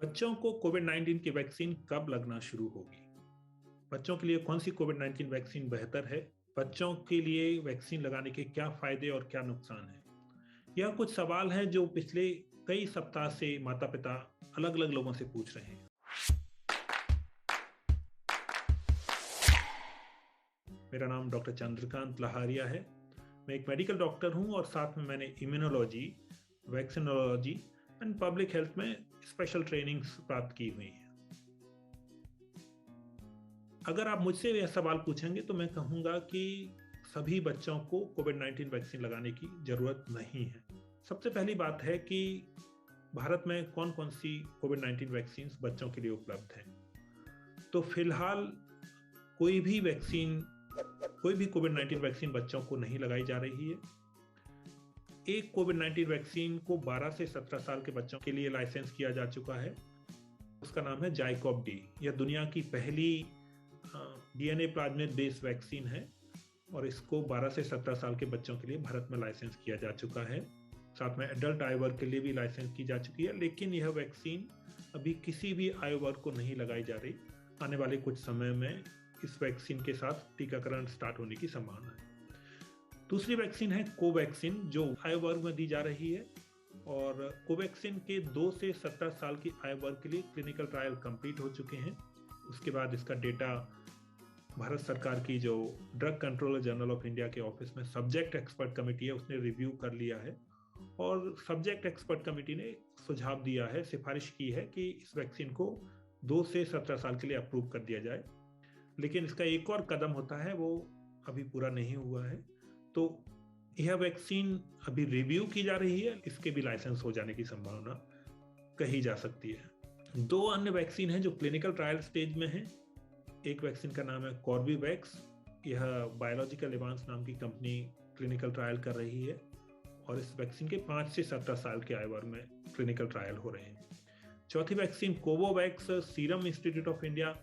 बच्चों को कोविड-19 की वैक्सीन कब लगना शुरू होगी? बच्चों के लिए कौन सी कोविड-19 वैक्सीन बेहतर है? बच्चों के लिए वैक्सीन लगाने के क्या फायदे और क्या नुकसान हैं? यह कुछ सवाल हैं जो पिछले कई सप्ताह से माता-पिता अलग-अलग लोगों से पूछ रहे हैं। मेरा नाम डॉक्टर चंद्रकांत लहारिया है। मैं एक मेडिकल डॉक्टर हूं और साथ में मैंने immunology, vaccinology and public health में स्पेशल ट्रेनिंग्स प्राप्त की हुई हैं। अगर आप मुझसे यह सवाल पूछेंगे तो मैं कहूँगा कि सभी बच्चों को कोविड-19 वैक्सीन लगाने की ज़रूरत नहीं है। सबसे पहली बात है कि भारत में कौन-कौन सी कोविड-19 वैक्सीन्स बच्चों के लिए उपलब्ध हैं। तो फिलहाल कोई भी कोविड-19 वैक्सीन बच्चों को नहीं लगाई जा रही है। एक कोविड-19 वैक्सीन को 12 से 17 साल के बच्चों के लिए लाइसेंस किया जा चुका है। उसका नाम है जाइकोव डी। यह दुनिया की पहली डीएनए प्लाज्मिड बेस्ड वैक्सीन है और इसको 12 से 17 साल के बच्चों के लिए भारत में लाइसेंस किया जा चुका है। साथ में एडल्ट आयु वर्ग के लिए भी लाइसेंस की जा चुकी है, लेकिन यह वैक्सीन अभी किसी भी आयु वर्ग को नहीं लगाई जा रही। आने वाले कुछ समय में इस वैक्सीन के साथ टीकाकरण स्टार्ट होने की संभावना है। दूसरी वैक्सीन है कोवैक्सीन, जो आयु वर्ग में दी जा रही है और कोवैक्सीन के 2 से 17 साल की आयु वर्ग के लिए क्लिनिकल ट्रायल कंप्लीट हो चुके हैं। उसके बाद इसका डेटा भारत सरकार की जो drug controller general of India के ऑफिस में सब्जेक्ट एक्सपर्ट कमेटी है, उसने रिव्यू कर लिया है और सब्जेक्ट एक्सपर्ट कमेटी ने सुझाव दिया है, सिफारिश की है कि इस वैक्सीन को 2 से 17 साल के लिए अप्रूव कर दिया जाए। लेकिन इसका एक और कदम होता है, वो अभी पूरा नहीं हुआ है। तो यह वैक्सीन अभी रिव्यू की जा रही है, इसके भी लाइसेंस हो जाने की संभावना कही जा सकती है। 2 अन्य वैक्सीन हैं जो क्लिनिकल ट्रायल स्टेज में हैं। एक वैक्सीन का नाम है कॉर्बेवैक्स। यह बायोलॉजिकल एडवांस नाम की कंपनी क्लिनिकल ट्रायल कर रही है और इस वैक्सीन के 5 से 17 साल के आयु वर्ग में क्लिनिकल ट्रायल हो रहे हैं। चौथी vaccine Covovax, serum institute of India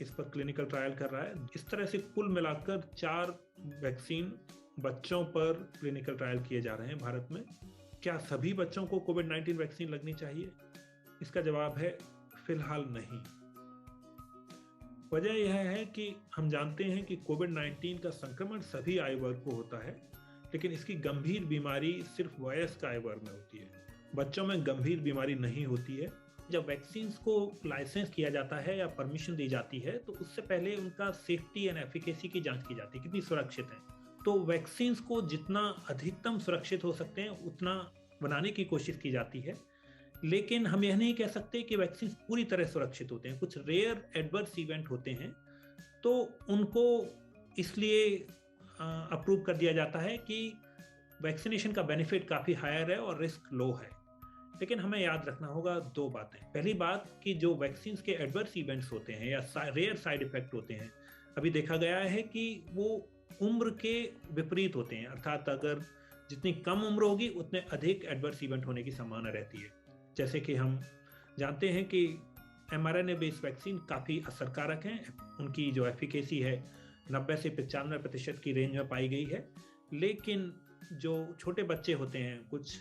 इस पर क्लिनिकल ट्रायल कर रहा है। इस तरह से कुल मिलाकर 4 वैक्सीन बच्चों पर क्लिनिकल ट्रायल किए जा रहे हैं भारत में। क्या सभी बच्चों को कोविड-19 वैक्सीन लगनी चाहिए? इसका जवाब है फिलहाल नहीं। वजह यह है कि हम जानते हैं कि कोविड-19 का संक्रमण सभी आयु वर्ग को होता है, लेकिन इसकी गंभीर बीमारी सिर्फ वयस्क आयु वर्ग में होती है। बच्चों में गंभीर बीमारी नहीं होती है। जब वैक्सीन्स को लाइसेंस किया जाता है या परमिशन दी जाती है, तो उससे पहले उनका सेफ्टी एंड एफिकेसी की जांच की जाती है, कितनी सुरक्षित है। तो वैक्सीन्स को जितना अधिकतम सुरक्षित हो सकते हैं उतना बनाने की कोशिश की जाती है, लेकिन हम यह नहीं कह सकते कि वैक्सीन पूरी तरह सुरक्षित होते हैं। कुछ रेयर एडवर्स इवेंट होते हैं, तो उनको इसलिए अप्रूव कर दिया जाता है कि वैक्सीनेशन का बेनिफिट काफ़ी हायर है और रिस्क लो है। लेकिन हमें याद रखना होगा 2 बातें। पहली बात कि जो वैक्सीन के एडवर्स इवेंट्स होते हैं या रेयर साइड इफेक्ट होते हैं, अभी देखा गया है कि वो उम्र के विपरीत होते हैं। अर्थात अगर जितनी कम उम्र होगी उतने अधिक एडवर्स इवेंट होने की संभावना रहती है। जैसे कि हम जानते हैं कि mRNA बेस्ड वैक्सीन काफ़ी असरकारक हैं। उनकी जो एफिकेसी है 90 से 95% की रेंज में पाई गई है। लेकिन जो छोटे बच्चे होते हैं, कुछ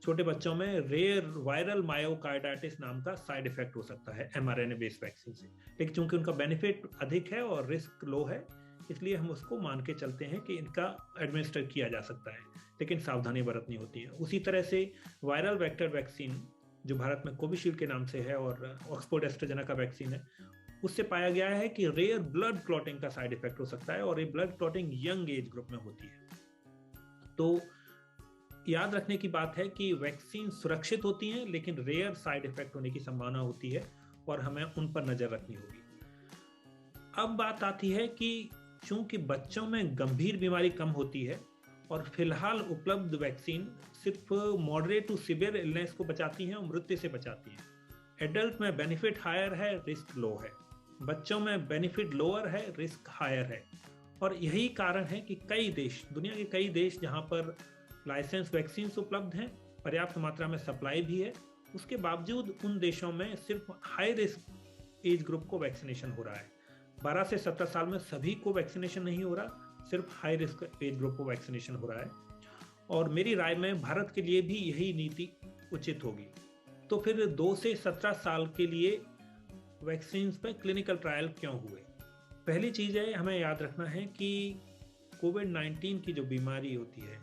छोटे बच्चों में रेयर वायरल मायोकार्डाइटिस नाम का साइड इफेक्ट हो सकता है mRNA बेस्ड वैक्सीन से। लेकिन चूंकि उनका बेनिफिट अधिक है और रिस्क लो है, इसलिए हम उसको मान के चलते हैं कि इनका एडमिनिस्टर किया जा सकता है, लेकिन सावधानी बरतनी होती है। उसी तरह से वायरल वेक्टर वैक्सीन जो भारत में कोविशील्ड के नाम से है और ऑक्सफोर्ड एस्ट्राजेनेका वैक्सीन है, उससे पाया गया है कि रेयर ब्लड क्लॉटिंग का साइड इफेक्ट हो सकता है और ये blood clotting young age group में होती है। तो याद रखने की बात है कि वैक्सीन सुरक्षित होती हैं, लेकिन रेयर साइड इफेक्ट होने की संभावना होती है और हमें उन पर नजर रखनी होगी। अब बात आती है कि चूंकि बच्चों में गंभीर बीमारी कम होती है और फिलहाल उपलब्ध वैक्सीन सिर्फ मॉडरेट टू सीवियर इलनेस को बचाती हैं और मृत्यु से बचाती हैं। एडल्ट में बेनिफिट हायर है, रिस्क लो है। बच्चों में बेनिफिट लोअर है, रिस्क हायर है। और यही कारण है कि कई देश, दुनिया के कई देश जहां पर लाइसेंस वैक्सीन उपलब्ध हैं, पर्याप्त मात्रा में सप्लाई भी है, उसके बावजूद उन देशों में सिर्फ हाई रिस्क एज ग्रुप को वैक्सीनेशन हो रहा है। 12 से 17 साल में सभी को वैक्सीनेशन नहीं हो रहा, सिर्फ हाई रिस्क एज ग्रुप को वैक्सीनेशन हो रहा है। और मेरी राय में भारत के लिए भी यही नीति उचित होगी। तो फिर 2 से 17 साल के लिए वैक्सीन पे क्लिनिकल ट्रायल क्यों हुए? पहली चीज़ है, हमें याद रखना है कि कोविड-19 की जो बीमारी होती है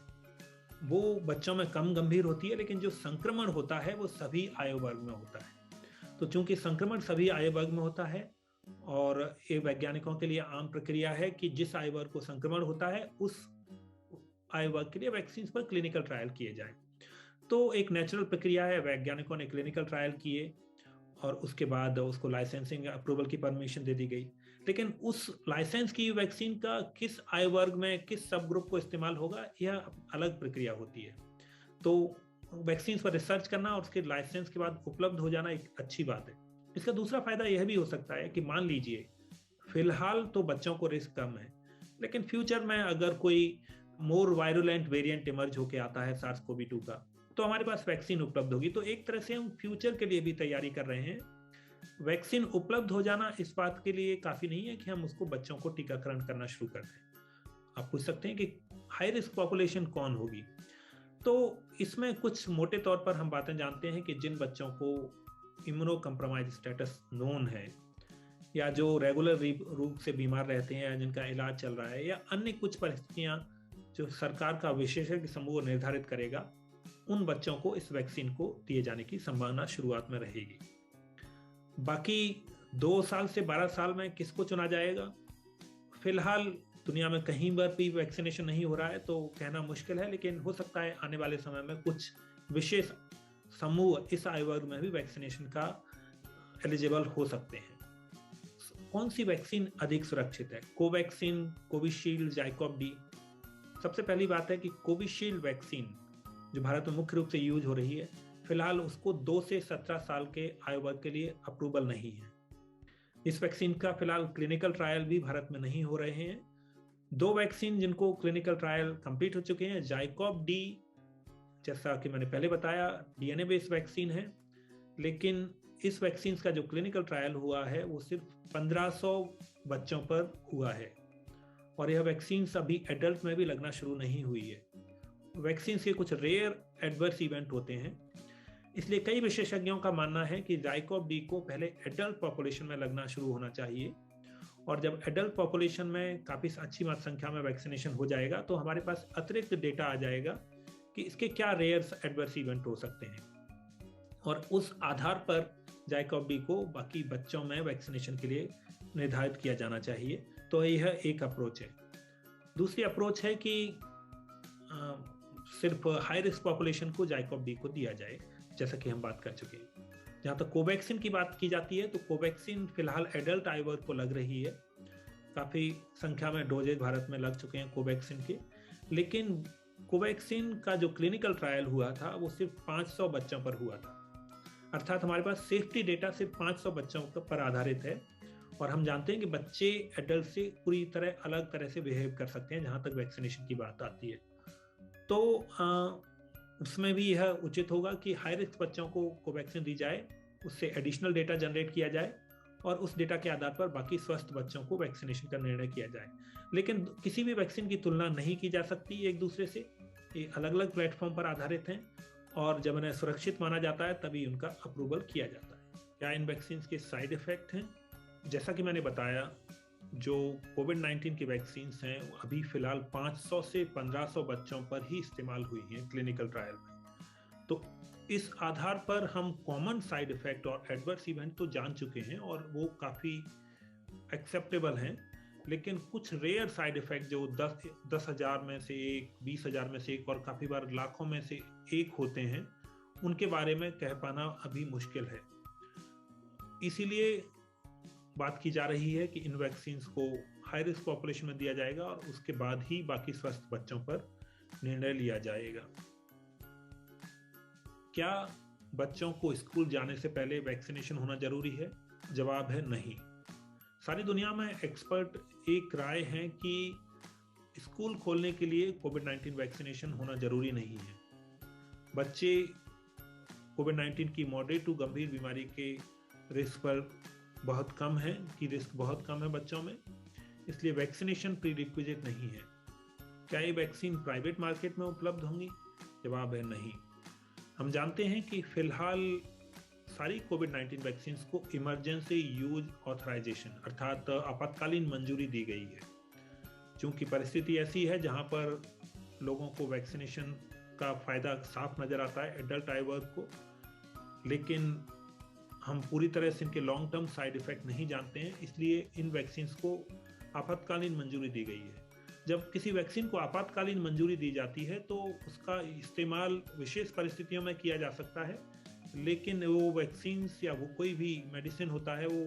वो बच्चों में कम गंभीर होती है, लेकिन जो संक्रमण होता है वो सभी आयु वर्ग में होता है। तो चूंकि संक्रमण सभी आयु वर्ग में होता है और ये वैज्ञानिकों के लिए आम प्रक्रिया है कि जिस आयु वर्ग को संक्रमण होता है उस आयु वर्ग के लिए वैक्सीन पर क्लिनिकल ट्रायल किए जाएं। तो एक नेचुरल प्रक्रिया है, वैज्ञानिकों ने क्लिनिकल ट्रायल किए और उसके बाद उसको लाइसेंसिंग अप्रूवल की परमिशन दे दी गई। लेकिन उस लाइसेंस की वैक्सीन का किस आयु वर्ग में किस सब ग्रुप को इस्तेमाल होगा, यह अलग प्रक्रिया होती है। तो वैक्सीन पर रिसर्च करना और उसके लाइसेंस के बाद उपलब्ध हो जाना एक अच्छी बात है। इसका दूसरा फायदा यह भी हो सकता है कि मान लीजिए फिलहाल तो बच्चों को रिस्क कम है, लेकिन फ्यूचर में अगर कोई मोर वायरुलेंट वेरिएंट इमर्ज होकर आता है सार्स कोवी 2 का, तो हमारे पास वैक्सीन उपलब्ध होगी। तो एक तरह से हम फ्यूचर के लिए भी तैयारी कर रहे हैं। वैक्सीन उपलब्ध हो जाना इस बात के लिए काफी नहीं है कि हम उसको बच्चों को टीकाकरण करना शुरू कर दें। आप पूछ सकते हैं कि हाई रिस्क पॉपुलेशन कौन होगी? तो इसमें कुछ मोटे तौर पर हम बातें जानते हैं कि जिन बच्चों को इम्यूनो कंप्रोमाइज स्टेटस नोन है, या जो रेगुलर रूप से बीमार रहते हैं, या जिनका इलाज चल रहा है, या अन्य कुछ परिस्थितियां जो सरकार का विशेषज्ञ समूह निर्धारित करेगा, उन बच्चों को इस वैक्सीन को दिए जाने की संभावना शुरुआत में रहेगी। बाकी 2 साल से 12 साल में किसको चुना जाएगा? फिलहाल दुनिया में कहीं पर भी वैक्सीनेशन नहीं हो रहा है, तो कहना मुश्किल है, लेकिन हो सकता है आने वाले समय में कुछ विशेष समूह इस आयु वर्ग में भी वैक्सीनेशन का एलिजिबल हो सकते हैं। कौन सी वैक्सीन अधिक सुरक्षित है? Covaxin, Covishield, ZyCoV D? सबसे पहली बात है कि कोविशील्ड वैक्सीन जो भारत में मुख्य रूप से यूज हो रही है, फिलहाल उसको 2 से 17 साल के आयु वर्ग के लिए अप्रूवल नहीं है। इस वैक्सीन का फिलहाल क्लिनिकल ट्रायल भी भारत में नहीं हो रहे हैं। 2 वैक्सीन जिनको क्लिनिकल ट्रायल कंप्लीट हो चुके हैं, जाइकोव डी, जैसा कि मैंने पहले बताया, डीएनए बेस्ड वैक्सीन है, लेकिन इस वैक्सीन का जो क्लिनिकल ट्रायल हुआ है वो सिर्फ 1500 बच्चों पर हुआ है और यह वैक्सीन अभी एडल्ट में भी लगना शुरू नहीं हुई है। वैक्सीन के कुछ रेयर एडवर्स इवेंट होते हैं, इसलिए कई विशेषज्ञों का मानना है कि जाइकोव डी को पहले एडल्ट पॉपुलेशन में लगना शुरू होना चाहिए, और जब एडल्ट पॉपुलेशन में काफ़ी अच्छी संख्या में वैक्सीनेशन हो जाएगा तो हमारे पास अतिरिक्त डेटा आ जाएगा कि इसके क्या रेयर एडवर्स इवेंट हो सकते हैं, और उस आधार पर जाइकोव डी को बाकी बच्चों में वैक्सीनेशन के लिए निर्धारित किया जाना चाहिए। तो यह एक अप्रोच है। दूसरी अप्रोच है कि सिर्फ हाई रिस्क पॉपुलेशन को जाइकोव डी को दिया जाए, जैसा कि हम बात कर चुके हैं। जहाँ तक कोवैक्सीन की बात की जाती है, तो कोवैक्सीन फिलहाल एडल्ट आयु वर्ग को लग रही है। काफ़ी संख्या में डोजेज भारत में लग चुके हैं कोवैक्सीन के, लेकिन कोवैक्सीन का जो क्लिनिकल ट्रायल हुआ था वो सिर्फ 500 बच्चों पर हुआ था। अर्थात हमारे पास सेफ्टी डेटा सिर्फ 500 बच्चों पर आधारित है, और हम जानते हैं कि बच्चे एडल्ट से पूरी तरह अलग तरह से बिहेव कर सकते हैं जहाँ तक वैक्सीनेशन की बात आती है। तो उसमें भी यह उचित होगा कि हाई रिस्क बच्चों को कोवैक्सीन दी जाए, उससे एडिशनल डेटा जनरेट किया जाए और उस डेटा के आधार पर बाकी स्वस्थ बच्चों को वैक्सीनेशन का निर्णय किया जाए। लेकिन किसी भी वैक्सीन की तुलना नहीं की जा सकती एक दूसरे से, ये अलग अलग प्लेटफॉर्म पर आधारित हैं, और जब उन्हें सुरक्षित माना जाता है तभी उनका अप्रूवल किया जाता है। क्या इन वैक्सीन के साइड इफेक्ट हैं? जैसा कि मैंने बताया, जो कोविड-19 की वैक्सीन हैं अभी फिलहाल 500 से 1500 बच्चों पर ही इस्तेमाल हुई हैं क्लिनिकल ट्रायल में। तो इस आधार पर हम कॉमन साइड इफेक्ट और एडवर्स इवेंट तो जान चुके हैं और वो काफ़ी एक्सेप्टेबल हैं, लेकिन कुछ रेयर साइड इफेक्ट जो 10,000 में से एक, 20,000 में से एक और काफ़ी बार लाखों में से एक होते हैं, उनके बारे में कह पाना अभी मुश्किल है। इसीलिए बात की जा रही है कि इन वैक्सीन को हाई रिस्क पॉपुलेशन में दिया जाएगा और उसके बाद ही बाकी स्वस्थ बच्चों पर निर्णय लिया जाएगा। क्या बच्चों को स्कूल जाने से पहले वैक्सीनेशन होना जरूरी है? जवाब है नहीं। सारी दुनिया में एक्सपर्ट एक राय है कि स्कूल खोलने के लिए कोविड-19 वैक्सीनेशन होना जरूरी नहीं है। बच्चे कोविड-19 की मॉडरेट टू गंभीर बीमारी के रिस्क पर बहुत कम है, रिस्क बहुत कम है बच्चों में, इसलिए वैक्सीनेशन प्री रिक्विजिट नहीं है। क्या ये वैक्सीन प्राइवेट मार्केट में उपलब्ध होंगी? जवाब है नहीं। हम जानते हैं कि फिलहाल सारी कोविड-19 वैक्सीन को इमरजेंसी यूज ऑथराइजेशन अर्थात आपातकालीन मंजूरी दी गई है। क्योंकि परिस्थिति ऐसी है जहां पर लोगों को वैक्सीनेशन का फायदा साफ नजर आता है एडल्ट आयु वर्ग को, लेकिन हम पूरी तरह से इनके लॉन्ग टर्म साइड इफेक्ट नहीं जानते हैं, इसलिए इन वैक्सीन को आपातकालीन मंजूरी दी गई है। जब किसी वैक्सीन को आपातकालीन मंजूरी दी जाती है तो उसका इस्तेमाल विशेष परिस्थितियों में किया जा सकता है, लेकिन वो वैक्सीन या वो कोई भी मेडिसिन होता है वो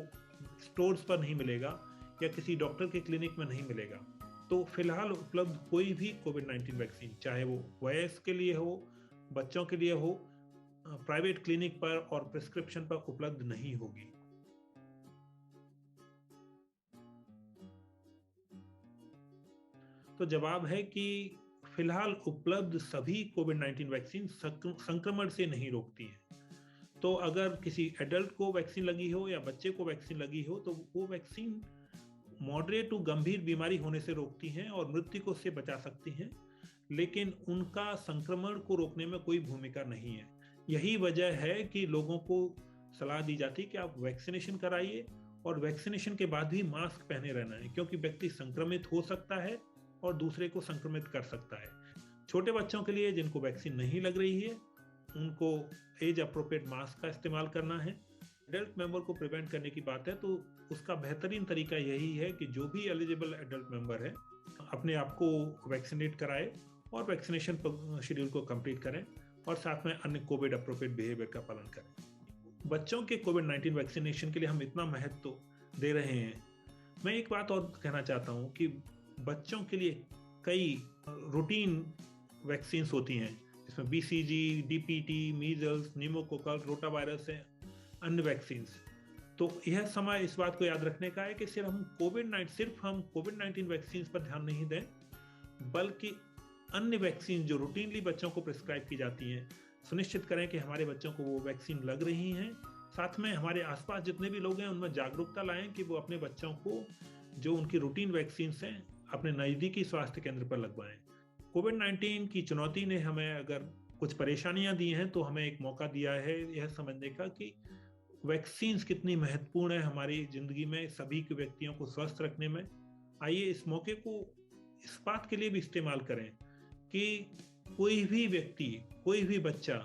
स्टोर्स पर नहीं मिलेगा या किसी डॉक्टर के क्लिनिक में नहीं मिलेगा। तो फिलहाल उपलब्ध कोई भी कोविड-19 वैक्सीन, चाहे वो वयस्क के लिए हो, बच्चों के लिए हो, प्राइवेट क्लिनिक पर और प्रिस्क्रिप्शन पर उपलब्ध नहीं होगी। तो जवाब है कि फिलहाल उपलब्ध सभी कोविड-19 वैक्सीन संक्रमण से नहीं रोकती हैं। तो अगर किसी एडल्ट को वैक्सीन लगी हो या बच्चे को वैक्सीन लगी हो तो वो वैक्सीन मॉडरेट टू गंभीर बीमारी होने से रोकती हैं और मृत्यु को से बचा सकती हैं, लेकिन उनका संक्रमण को रोकने में कोई भूमिका नहीं है। यही वजह है कि लोगों को सलाह दी जाती है कि आप वैक्सीनेशन कराइए और वैक्सीनेशन के बाद भी मास्क पहने रहना है, क्योंकि व्यक्ति संक्रमित हो सकता है और दूसरे को संक्रमित कर सकता है। छोटे बच्चों के लिए जिनको वैक्सीन नहीं लग रही है उनको एज अप्रोप्रिएट मास्क का इस्तेमाल करना है। एडल्ट मेंबर को प्रिवेंट करने की बात है तो उसका बेहतरीन तरीका यही है कि जो भी एलिजिबल एडल्ट मेंबर है अपने आप को वैक्सीनेट कराए और वैक्सीनेशन शेड्यूल को कंप्लीट करें और साथ में अन्य कोविड अप्रोप्रिएट बिहेवियर का पालन करें। बच्चों के कोविड-19 वैक्सीनेशन के लिए हम इतना महत्व दे रहे हैं। मैं एक बात और कहना चाहता हूं कि बच्चों के लिए कई रूटीन वैक्सीन होती हैं, जिसमें BCG, DPT, measles, pneumococcal, rotavirus है, अन्य वैक्सीन। तो यह समय इस बात को याद रखने का है कि सिर्फ हम कोविड-19 वैक्सीन पर ध्यान नहीं दें, बल्कि अन्य वैक्सीन जो रूटीनली बच्चों को प्रिस्क्राइब की जाती हैं, सुनिश्चित करें कि हमारे बच्चों को वो वैक्सीन लग रही हैं। साथ में हमारे आसपास जितने भी लोग हैं उनमें जागरूकता लाएं कि वो अपने बच्चों को जो उनकी रूटीन वैक्सीन हैं अपने नज़दीकी स्वास्थ्य केंद्र पर लगवाएं। कोविड-19 की चुनौती ने हमें अगर कुछ परेशानियां दी हैं तो हमें एक मौका दिया है यह समझने का कि वैक्सीन कितनी महत्वपूर्ण है हमारी जिंदगी में, सभी के व्यक्तियों को स्वस्थ रखने में। आइए इस मौके को इस बात के लिए भी इस्तेमाल करें कि कोई भी व्यक्ति, कोई भी बच्चा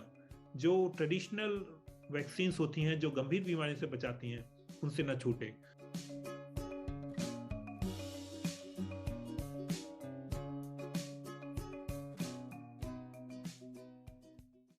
जो ट्रेडिशनल वैक्सीन होती हैं जो गंभीर बीमारी से बचाती हैं उनसे न छूटे।